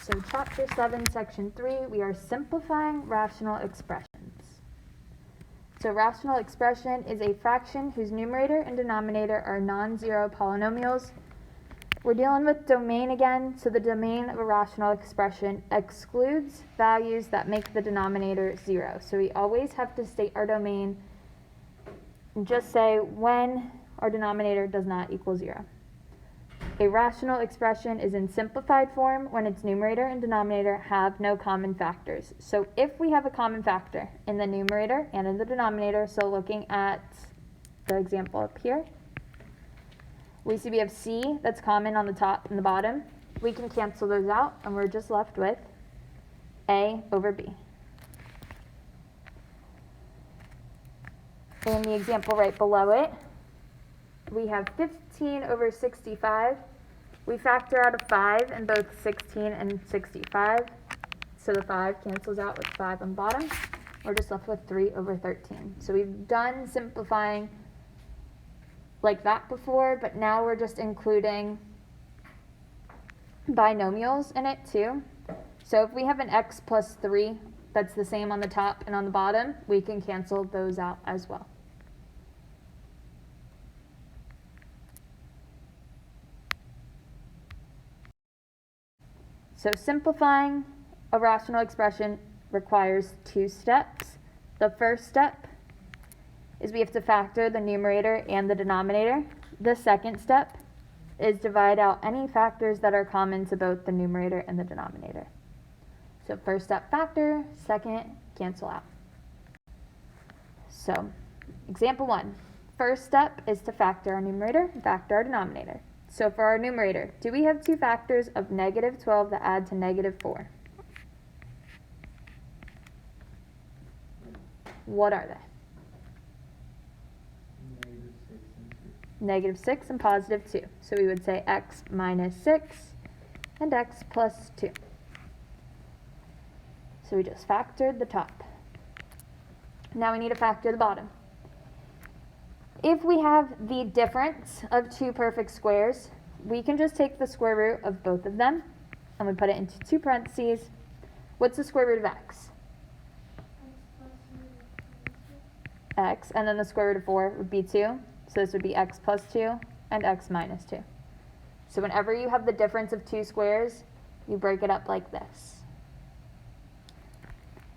So chapter 7, section 3, we are simplifying rational expressions. So rational expression is a fraction whose numerator and denominator are non-zero polynomials. We're dealing with domain again, so the domain of a rational expression excludes values that make the denominator 0. So we always have to state our domain and just say when our denominator does not equal 0. A rational expression is in simplified form when its numerator and denominator have no common factors. So if we have a common factor in the numerator and in the denominator, so looking at the example up here, we see we have c that's common on the top and the bottom. We can cancel those out and we're just left with a over b. In the example right below it, we have 15 over 65. We factor out a 5 in both 16 and 65. So the 5 cancels out with 5 on the bottom. We're just left with 3 over 13. So we've done simplifying like that before, but now we're just including binomials in it too. So if we have an x plus 3 that's the same on the top and on the bottom, we can cancel those out as well. So simplifying a rational expression requires 2 steps. The first step is we have to factor the numerator and the denominator. The second step is divide out any factors that are common to both the numerator and the denominator. So first step, factor; second, cancel out. So example 1. First step is to factor our numerator and factor our denominator. So for our numerator, do we have 2 factors of negative 12 that add to negative 4? What are they? Negative 6 and positive 2. So we would say x minus 6 and x plus 2. So we just factored the top. Now we need to factor the bottom. If we have the difference of 2 perfect squares, we can just take the square root of both of them and we put it into 2 parentheses. What's the square root of x? X, and then the square root of 4 would be 2. So this would be x plus 2 and x minus 2. So whenever you have the difference of 2 squares, you break it up like this.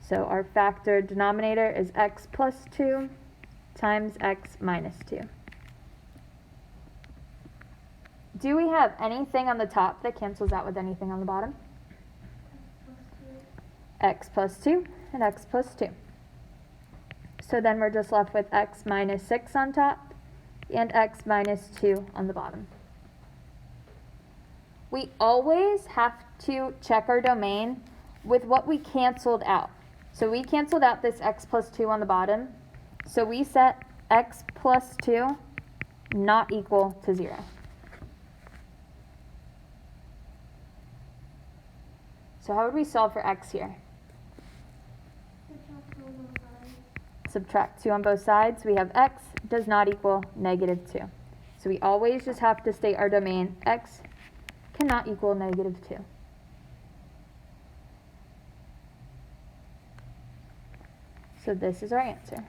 So our factored denominator is x plus 2 times x minus 2. Do we have anything on the top that cancels out with anything on the bottom? X plus 2 and x plus 2. So then we're just left with x minus 6 on top and x minus 2 on the bottom. We always have to check our domain with what we canceled out. So we canceled out this x plus 2 on the bottom. So we set x plus 2 not equal to 0. So how would we solve for x here? Subtract 2 on both sides. We have x does not equal negative 2. So we always just have to state our domain. X cannot equal negative 2. So this is our answer.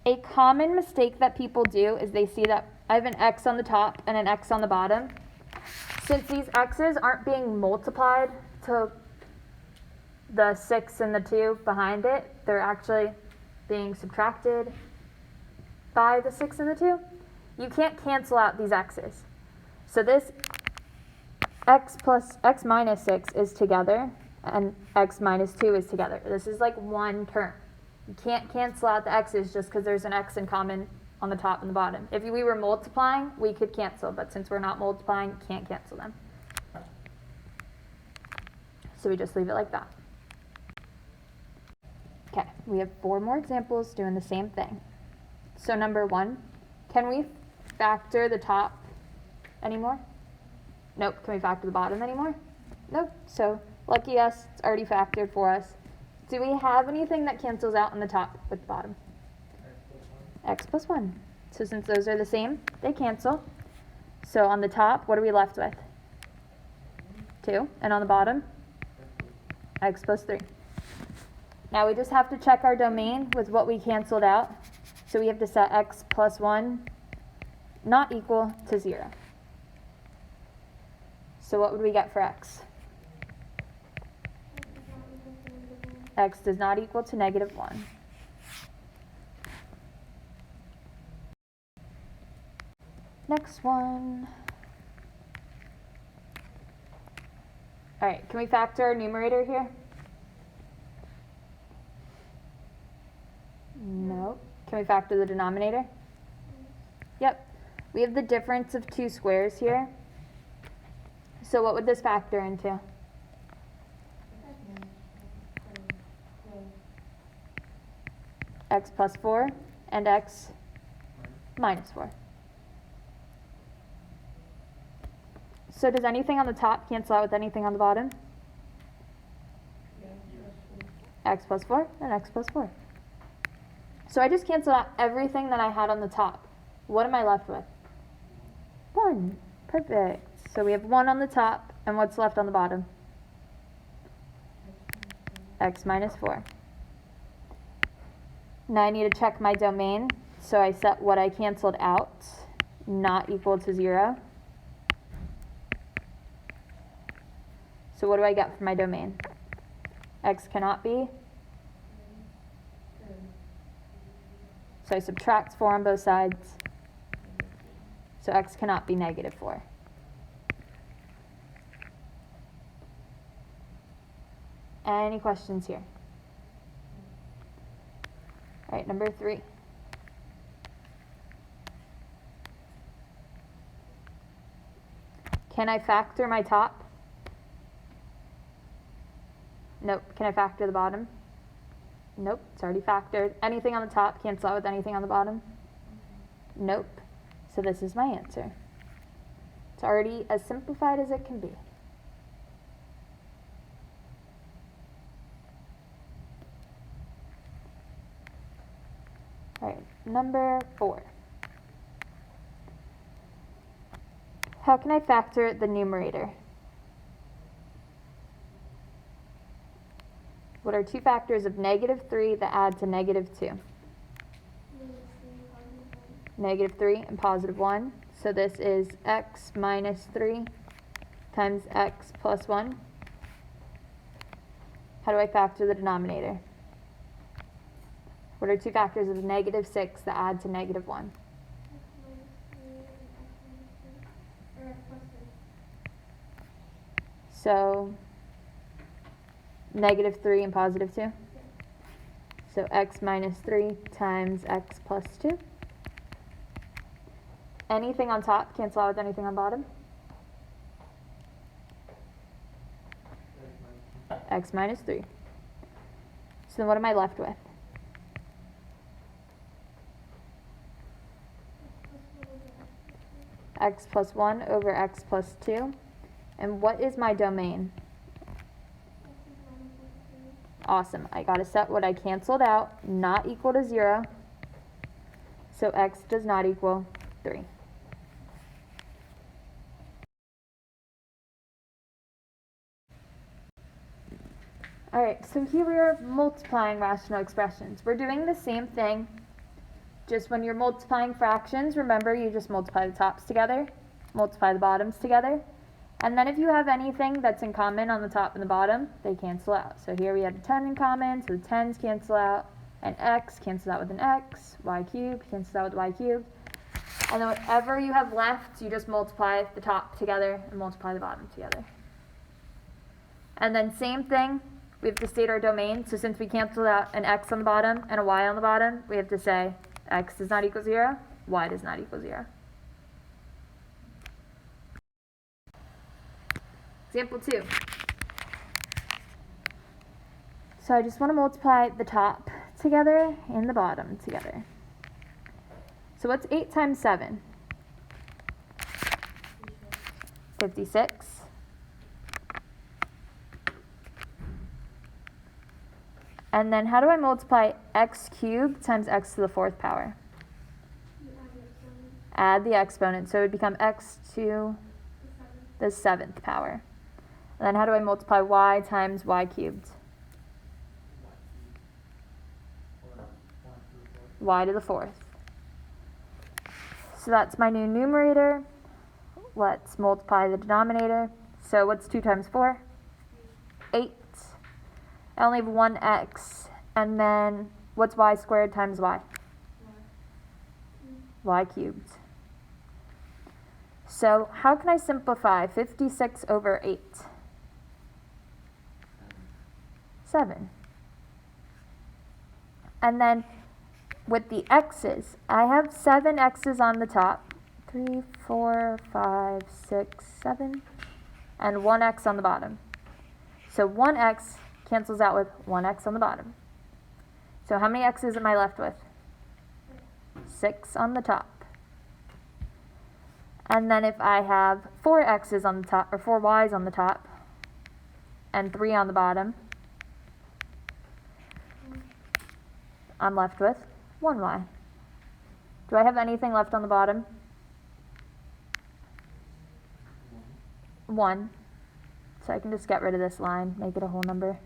A common mistake that people do is they see that I have an x on the top and an x on the bottom. Since these x's aren't being multiplied to the 6 and the 2 behind it, they're actually being subtracted by the 6 and the 2. You can't cancel out these x's. So this x plus x minus 6 is together and x minus 2 is together. This is like one term. You can't cancel out the x's just because there's an x in common on the top and the bottom. If we were multiplying, we could cancel, but since we're not multiplying, can't cancel them. So we just leave it like that. Okay, we have 4 more examples doing the same thing. So number 1, can we factor the top anymore? Nope. Can we factor the bottom anymore? Nope. So lucky us, it's already factored for us. Do we have anything that cancels out on the top with the bottom? X plus 1. So since those are the same, they cancel. So on the top, what are we left with? 2. And on the bottom, x plus 3. Now we just have to check our domain with what we canceled out. So we have to set x plus 1 not equal to 0. So what would we get for x? X does not equal to negative 1. Next one. All right, can we factor our numerator here? No. Can we factor the denominator? Yep. We have the difference of 2 squares here. So what would this factor into? X plus 4 and x minus 4. So does anything on the top cancel out with anything on the bottom? X plus 4 and x plus 4. So I just canceled out everything that I had on the top. What am I left with? 1. Perfect. So we have 1 on the top, and what's left on the bottom? X minus 4. Now I need to check my domain, so I set what I canceled out not equal to 0. So what do I get for my domain? X cannot be. So I subtract 4 on both sides. So x cannot be negative 4. Any questions here? All right, number 3. Can I factor my top? Nope. Can I factor the bottom? Nope, it's already factored. Anything on the top cancel out with anything on the bottom? Nope. So this is my answer. It's already as simplified as it can be. All right, number 4. How can I factor the numerator? What are 2 factors of negative 3 that add to negative 2? Negative 3 and positive 1. So this is x minus 3 times x plus 1. How do I factor the denominator? What are 2 factors of negative 6 that add to negative 1? So negative 3 and positive 2. So x minus 3 times x plus 2. Anything on top cancel out with anything on bottom? X minus 3. So then what am I left with? X plus 1 over x plus 2. And what is my domain? Awesome. I got to set what I canceled out not equal to 0. So x does not equal 3. All right, so here we are multiplying rational expressions. We're doing the same thing, just when you're multiplying fractions, remember you just multiply the tops together, multiply the bottoms together, and then if you have anything that's in common on the top and the bottom, they cancel out. So here we had a 10 in common, so the 10s cancel out, and x cancels out with an x, y cubed cancels out with y cubed, and then whatever you have left, you just multiply the top together and multiply the bottom together. And then same thing, we have to state our domain. So since we canceled out an x on the bottom and a y on the bottom, we have to say x does not equal 0, y does not equal 0. Example 2. So I just want to multiply the top together and the bottom together. So what's 8 times 7? 56. And then how do I multiply x cubed times x to the 4th power? Add the exponent. So it would become x to the 7th power. And then how do I multiply y times y cubed? Y to the fourth. So that's my new numerator. Let's multiply the denominator. So what's 2 times 4? 8. I only have one x. And then what's y squared times y? Y cubed. So how can I simplify 56 over 8? 7. And then with the x's, I have 7 x's on the top. 3, 4, 5, 6, 7. And 1 x on the bottom. So 1 x cancels out with 1 x on the bottom. So how many x's am I left with? 6 on the top. And then if I have 4 x's on the top, or 4 y's on the top, and 3 on the bottom, I'm left with 1 y. Do I have anything left on the bottom? 1. So I can just get rid of this line, make it a whole number.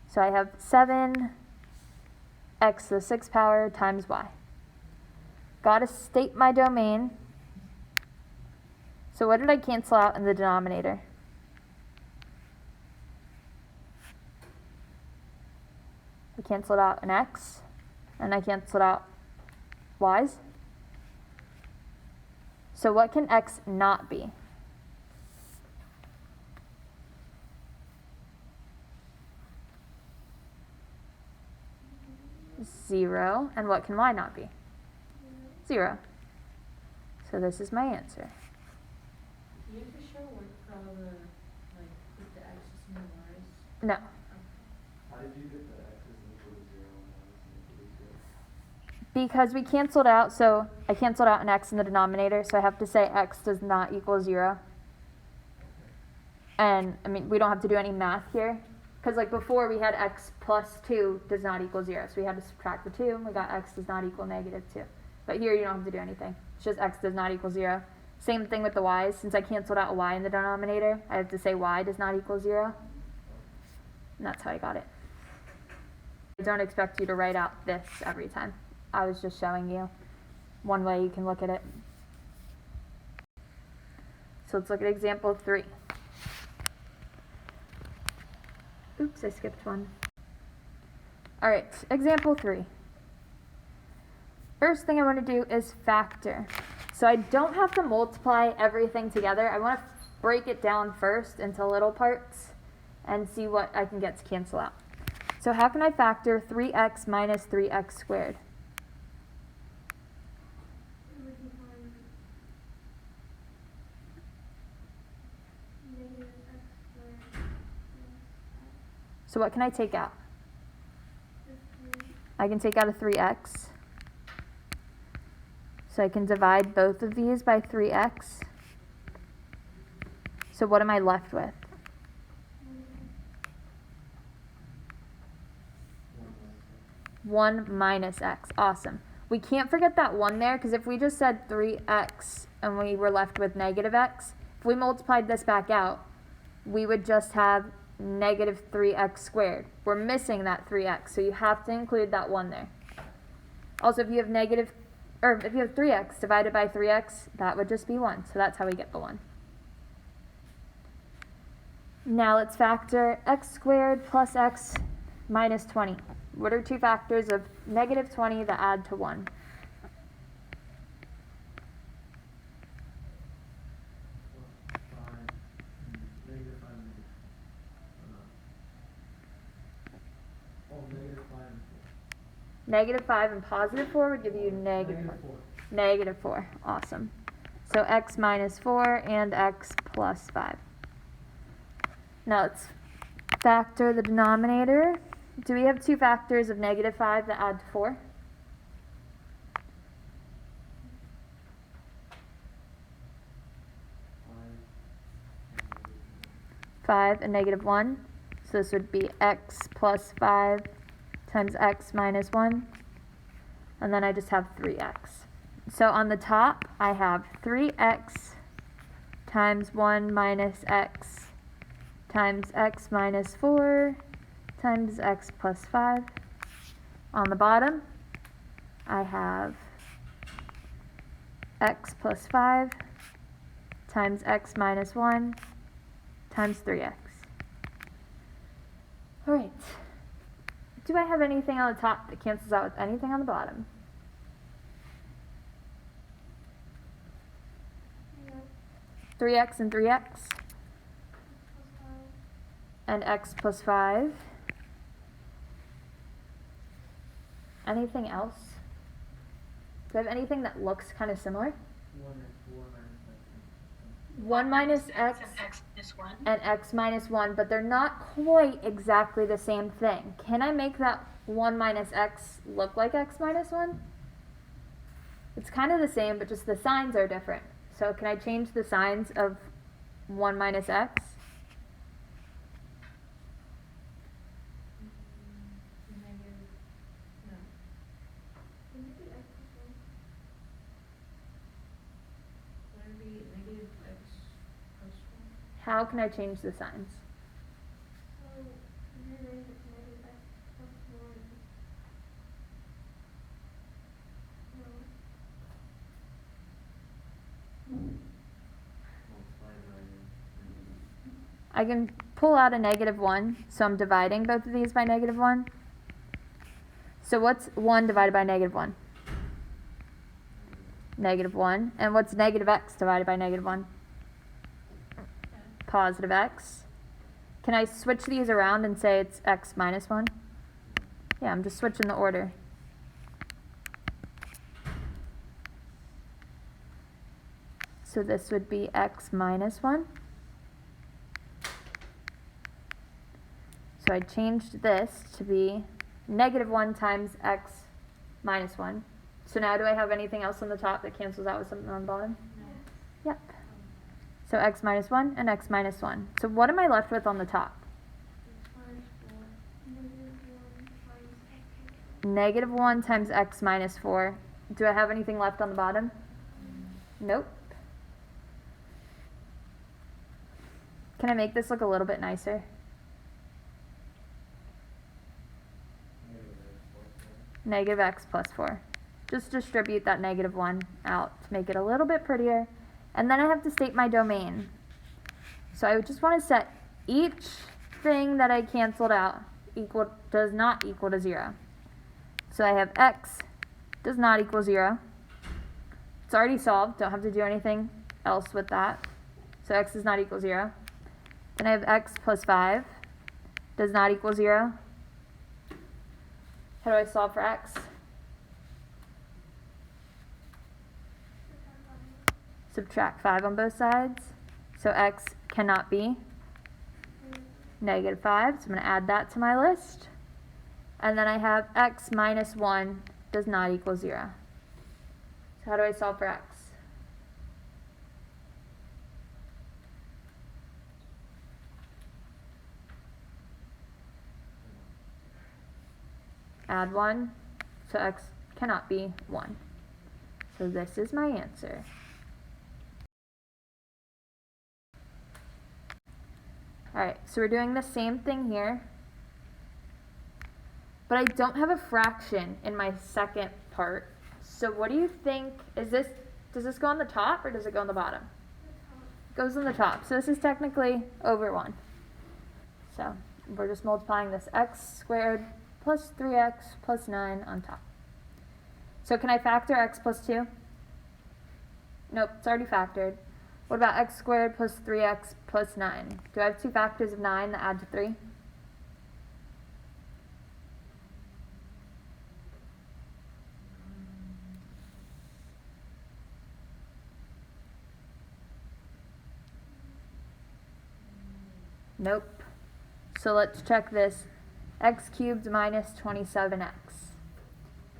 So I have 7 x to the 6th power times y. Gotta state my domain. So what did I cancel out in the denominator? I canceled out an x, and I canceled out y's. So what can x not be? 0. And what can y not be? 0. So this is my answer. Do you have to show what all the, like, with the x's and the y's? No. How did you get the x's equal to 0 and y's equal to 0? Because we canceled out, so I canceled out an x in the denominator, so I have to say x does not equal 0. And, I mean, we don't have to do any math here. Because, like, before we had x plus 2 does not equal 0. So we had to subtract the 2, and we got x does not equal negative 2. But here you don't have to do anything. It's just x does not equal 0. Same thing with the y's. Since I canceled out a y in the denominator, I have to say y does not equal 0. And that's how I got it. I don't expect you to write out this every time. I was just showing you one way you can look at it. So let's look at example 3. Oops, I skipped one. All right, example 3. First thing I want to do is factor. So I don't have to multiply everything together. I want to break it down first into little parts and see what I can get to cancel out. So how can I factor 3x minus 3x squared? So what can I take out? I can take out a 3x. So I can divide both of these by 3x. So what am I left with? 1 minus x. Awesome. We can't forget that 1 there, because if we just said 3x and we were left with negative x, if we multiplied this back out, we would just have negative 3x squared. We're missing that 3x, so you have to include that 1 there. Also, if you have 3x divided by 3x, that would just be 1. So that's how we get the 1. Now let's factor x squared plus x minus 20. What are two factors of negative 20 that add to 1? Negative 5 and positive 4 would give you negative 4. Negative 4. Awesome. So x minus 4 and x plus 5. Now let's factor the denominator. Do we have two factors of negative 5 that add to 4? Five and negative 1. So this would be x plus 5 times x minus 1, and then I just have 3x. So on the top, I have 3x times 1 minus x times x minus 4 times x plus 5. On the bottom, I have x plus 5 times x minus 1 times 3x. All right. Do I have anything on the top that cancels out with anything on the bottom? Yeah. 3x and 3x. And x plus 5. Anything else? Do I have anything that looks kind of similar? 1 minus x and x minus 1. and x minus 1, but they're not quite exactly the same thing. Can I make that 1 minus x look like x minus 1? It's kind of the same, but just the signs are different. So can I change the signs of 1 minus x? Negative, no. Would it be x plus 1? Would it be negative x plus 1? How can I change the signs? So, if you're raising it to negative x plus 1. No. I can pull out a negative 1, so I'm dividing both of these by negative 1. So what's 1 divided by negative 1? Negative 1. And what's negative x divided by negative 1? Positive x. Can I switch these around and say it's x minus 1? Yeah, I'm just switching the order. So this would be x minus 1. So I changed this to be negative 1 times x minus 1. So now do I have anything else on the top that cancels out with something on the bottom? No. Yep. So x minus 1 and x minus 1. So what am I left with on the top? X minus 4. Negative 1 times x minus 4. Do I have anything left on the bottom? Nope. Can I make this look a little bit nicer? Negative x plus 4. Just distribute that negative 1 out to make it a little bit prettier. And then I have to state my domain. So I just want to set each thing that I canceled out does not equal to 0. So I have x does not equal 0. It's already solved. Don't have to do anything else with that. So x does not equal 0. Then I have x plus 5 does not equal 0. How do I solve for x? Subtract 5 on both sides. So x cannot be negative 5. So I'm going to add that to my list. And then I have x minus 1 does not equal 0. So how do I solve for x? Add 1, so x cannot be 1. So this is my answer. Alright, so we're doing the same thing here, but I don't have a fraction in my second part. So what do you think, does this go on the top or does it go on the bottom? It goes on the top, so this is technically over 1. So we're just multiplying this x squared plus 3x plus 9 on top. So can I factor x plus 2? Nope, it's already factored. What about x squared plus 3x plus 9? Do I have 2 factors of 9 that add to 3? Nope. So let's check this. X cubed minus 27x.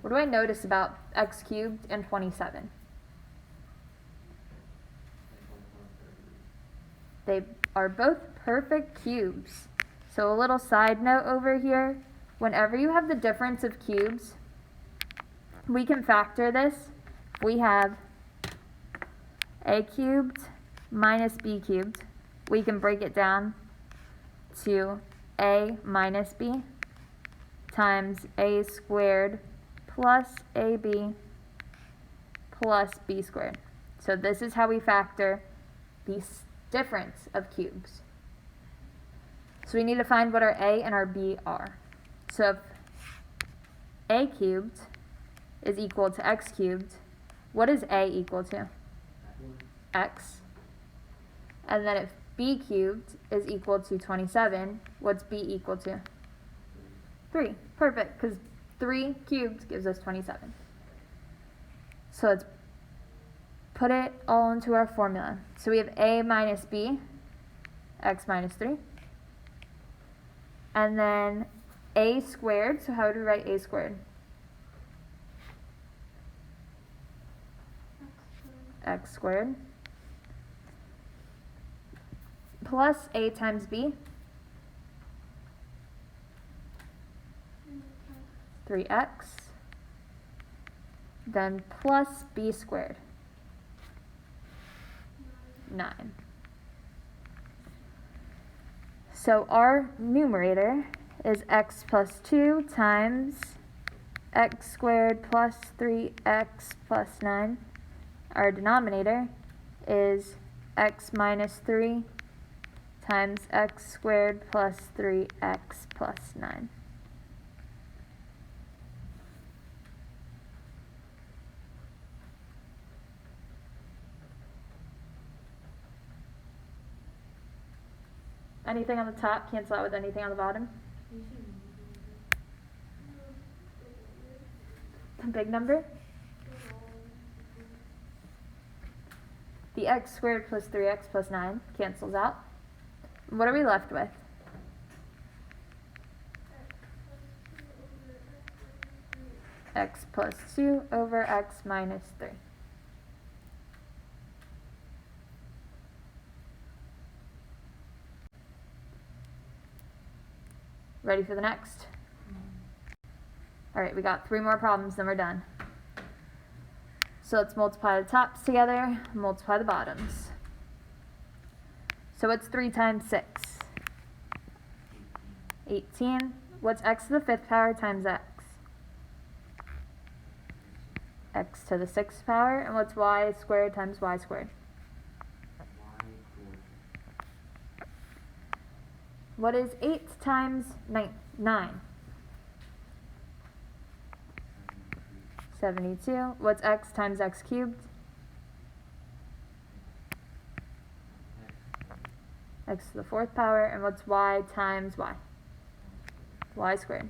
What do I notice about x cubed and 27? They are both perfect cubes. So a little side note over here, whenever you have the difference of cubes, we can factor this. We have a cubed minus b cubed. We can break it down to a minus b times a squared plus ab plus b squared. So this is how we factor the difference of cubes. So we need to find what our a and our b are. So if a cubed is equal to x cubed, what is a equal to? X. And then if b cubed is equal to 27, what's b equal to? 3. Perfect, because 3 cubed gives us 27. So let's put it all into our formula. So we have a minus b, x minus 3. And then a squared, so how would we write a squared? X squared. Plus a times b, 3x. Then plus b squared, 9. So our numerator is x plus 2 times x squared plus 3x plus 9. Our denominator is x minus 3 times x squared plus 3x plus 9. Anything on the top cancel out with anything on the bottom? You should The big number? The x squared plus 3x plus 9 cancels out. What are we left with? X plus 2 over x minus 3. Ready for the next? Alright, we got 3 more problems, then we're done. So let's multiply the tops together, multiply the bottoms. So what's 3 times 6? 18. What's x to the 5th power times x? X to the 6th power. And what's y squared times y squared? What is 8 times 9? 72. What's x times x cubed? X to the 4th power. And what's y times y? Y squared.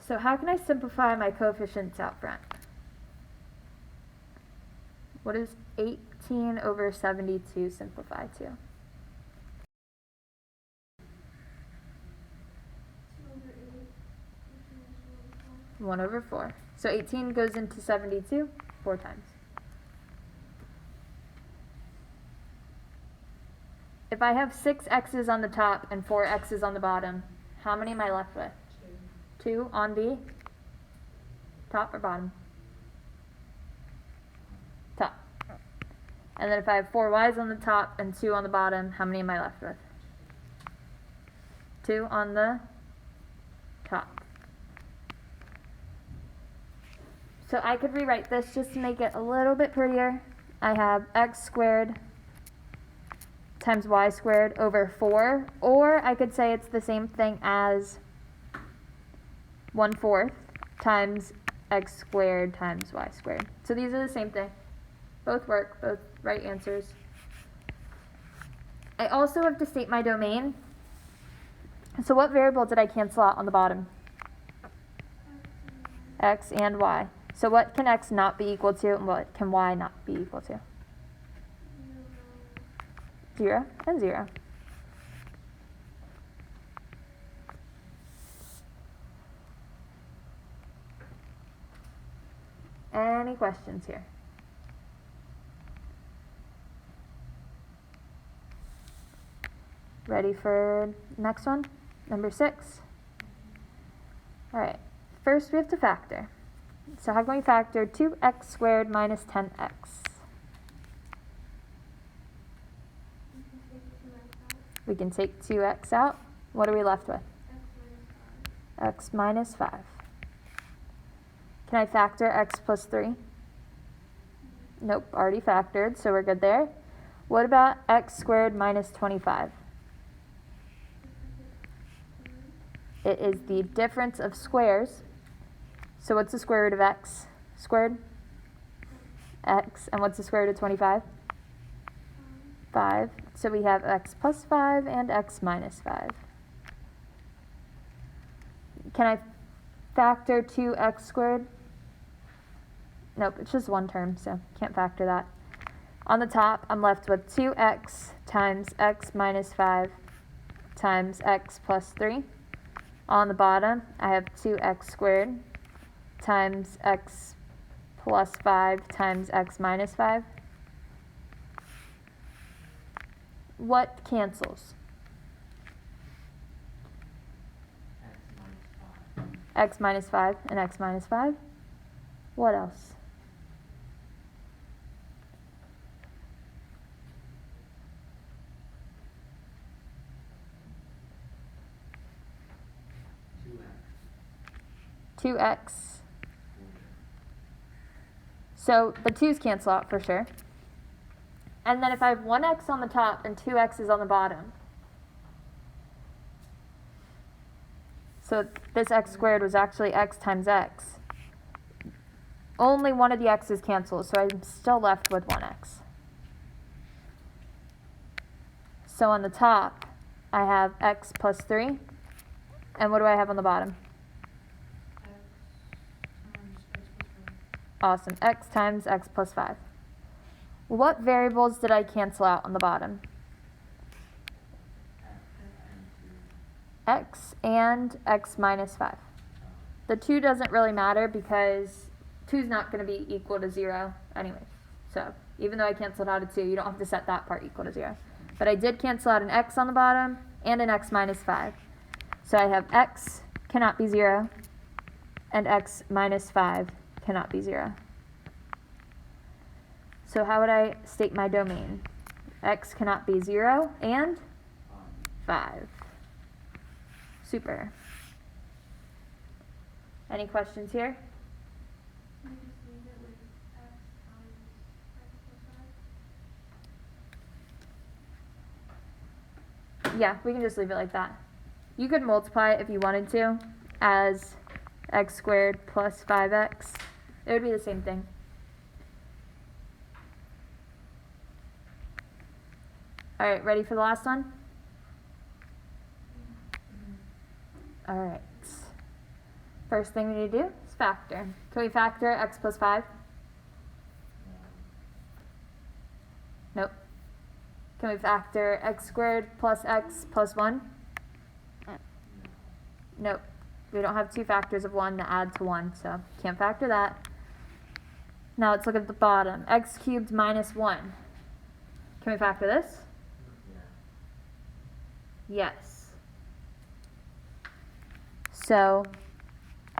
So how can I simplify my coefficients out front? What does 18 over 72 simplify to? 1 over 4. So 18 goes into 72 4 times. If I have 6 x's on the top and 4 x's on the bottom, how many am I left with? 2 on the top or bottom? Top. And then if I have 4 y's on the top and 2 on the bottom, how many am I left with? 2 on the top. So I could rewrite this just to make it a little bit prettier. I have x squared times y squared over 4, or I could say it's the same thing as 1/4 times x squared times y squared. So these are the same thing. Both work, both right answers. I also have to state my domain. So what variable did I cancel out on the bottom? X and y. So what can x not be equal to, and what can y not be equal to? 0 and 0. Any questions here? Ready for next one? Number 6. All right, first we have to factor. So how can we factor 2x squared minus 10x? We can take 2x out. What are we left with? X minus 5. Can I factor x plus 3? Nope, already factored, so we're good there. What about x squared minus 25? It is the difference of squares. So what's the square root of x squared? X. And what's the square root of 25? 5. So we have x plus 5 and x minus 5. Can I factor 2x squared? Nope, it's just one term, so can't factor that. On the top, I'm left with 2x times x minus 5 times x plus 3. On the bottom, I have 2x squared times x plus 5 times x minus 5. What cancels? X minus 5 and x minus 5. What else? Two x. So the 2's cancel out for sure. And then if I have 1x on the top and 2x's on the bottom. So this x squared was actually x times x. Only one of the x's cancels, so I'm still left with 1x. So on the top, I have x plus 3. And what do I have on the bottom? Awesome. X times x plus 5. What variables did I cancel out on the bottom? X and x minus 5. The 2 doesn't really matter because 2 is not going to be equal to 0 anyway. So even though I canceled out a 2, you don't have to set that part equal to 0. But I did cancel out an x on the bottom and an x minus 5. So I have x cannot be 0 and x minus 5 cannot be 0. So how would I state my domain? X cannot be 0 and 5. Super. Any questions here? You just leave it with x times x plus 5? Yeah, we can just leave it like that. You could multiply it if you wanted to as x squared plus 5x. It would be the same thing. All right, ready for the last one? All right. First thing we need to do is factor. Can we factor x plus 5? Nope. Can we factor x squared plus x plus 1? Nope. We don't have two factors of 1 to add to 1, so can't factor that. Now let's look at the bottom. X cubed minus 1. Can we factor this? Yes. So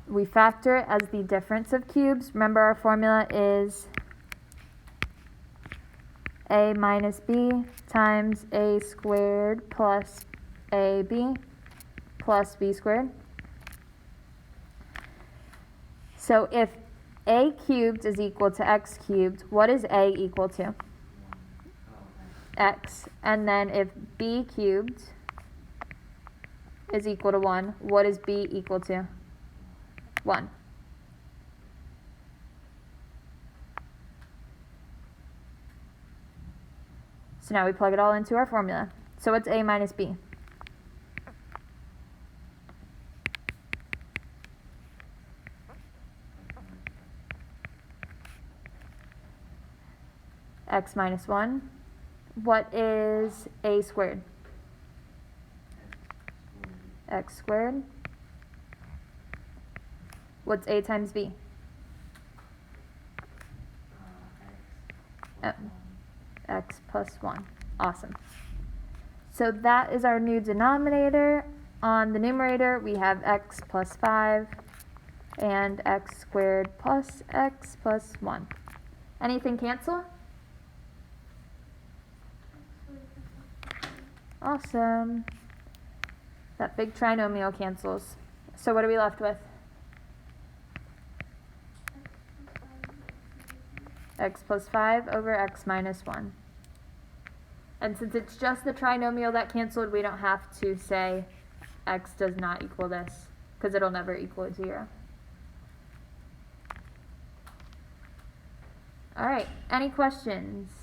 we factor it as the difference of cubes. Remember our formula is a minus b times a squared plus ab plus b squared. So if a cubed is equal to x cubed, what is a equal to? X. And then if b cubed is equal to 1, what is b equal to? 1. So now we plug it all into our formula. So what's a minus b? X minus 1. What is a squared? X squared. What's a times b? X plus 1. Awesome. So that is our new denominator. On the numerator, we have x plus 5 and x squared plus x plus 1. Anything cancel? Awesome. That big trinomial cancels. So what are we left with? X plus 5 over x minus 1. And since it's just the trinomial that canceled, we don't have to say x does not equal this, because it'll never equal 0. Alright, any questions?